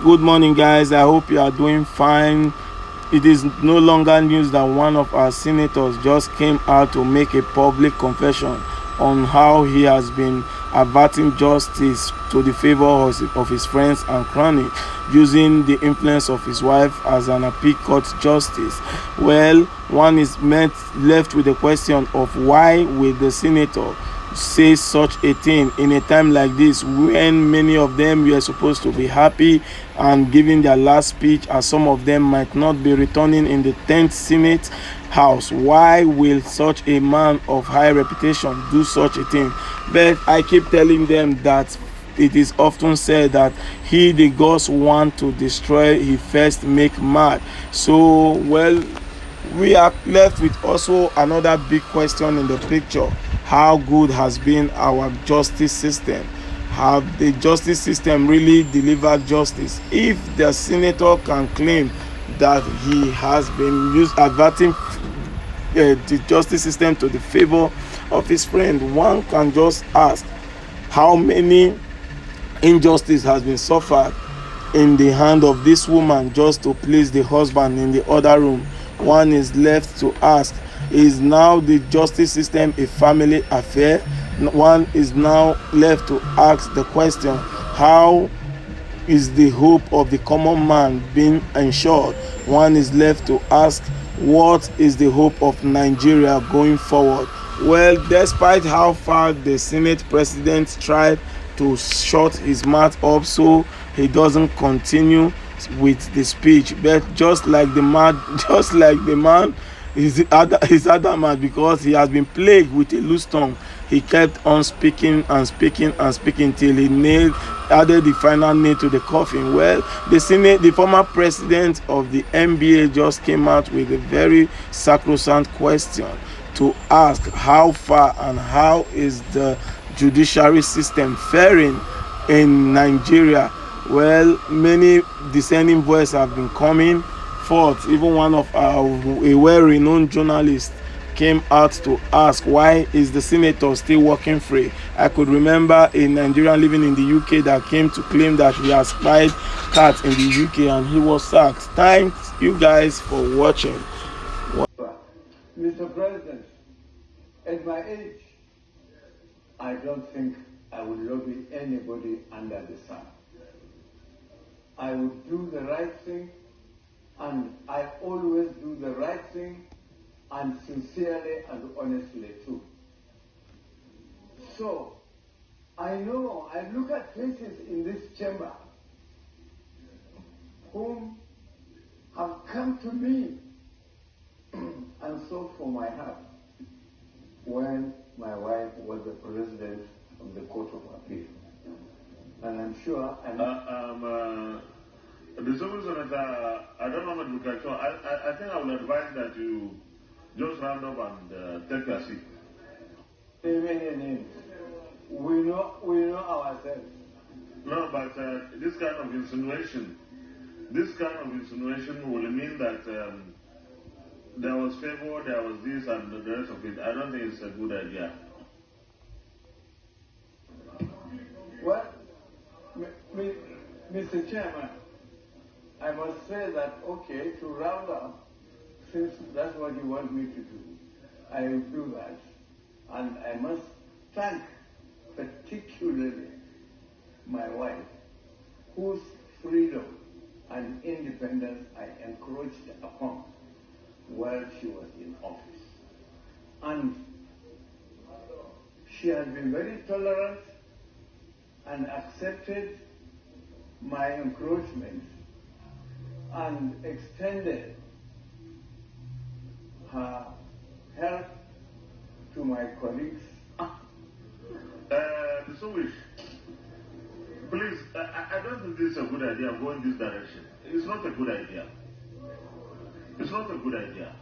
Good morning, guys. I hope you are doing fine. It is no longer news that one of our senators just came out to make a public confession on how he has been averting justice to the favor of his friends and cronies, using the influence of his wife as an appeal court justice. Well, one is left with the question of why will the senator say such a thing in a time like this, when many of them were supposed to be happy and giving their last speech, as some of them might not be returning in the 10th Senate House. Why will such a man of high reputation do such a thing? But I keep telling them that it is often said that he the gods want to destroy, he first make mad. So, well, we are left with also another big question in the picture. How good has been our justice system? Have the justice system really delivered justice? If the senator can claim that he has been averting the justice system to the favor of his friend, one can just ask how many injustice has been suffered in the hand of this woman just to please the husband in the other room. One is left to ask, is now the justice system a family affair? One is now left to ask the question, how is the hope of the common man being ensured? One is left to ask, what is the hope of Nigeria going forward? Well, despite how far the Senate president tried to shut his mouth up so he doesn't continue with the speech, but just like the man is adamant, because he has been plagued with a loose tongue. He kept on speaking and speaking and speaking till he added the final nail to the coffin. Well, the former president of the NBA just came out with a very sacrosanct question to ask how far and how is the judiciary system faring in Nigeria. Well, many dissenting voices have been coming forth. Even one of a well-renowned journalist came out to ask, why is the senator still working free? I could remember a Nigerian living in the UK that came to claim that he has spied cats in the UK and he was sacked. Thanks you guys for watching. Mr. President, at my age, I don't think I would lobby anybody under the sun. I would do the right thing, and I always do the right thing, and sincerely and honestly too. So, I know, I look at faces in this chamber whom have come to me and sought for my help when my wife was the president of the Court of Appeal. And I'm sure the Senator, I don't know what Bulkachuwa. I think I would advise that you just round up and take your seat. Many names. We know ourselves. No, but this kind of insinuation will mean that there was favor, there was this and the rest of it. I don't think it's a good idea. Well, Mr. Chairman, I must say that, okay, to round up, since that's what you want me to do, I will do that. And I must thank particularly my wife, whose freedom and independence I encroached upon while she was in office. And she has been very tolerant and accepted my encroachment and extended her help to my colleagues. So please, I don't think this is a good idea going this direction. It's not a good idea. It's not a good idea.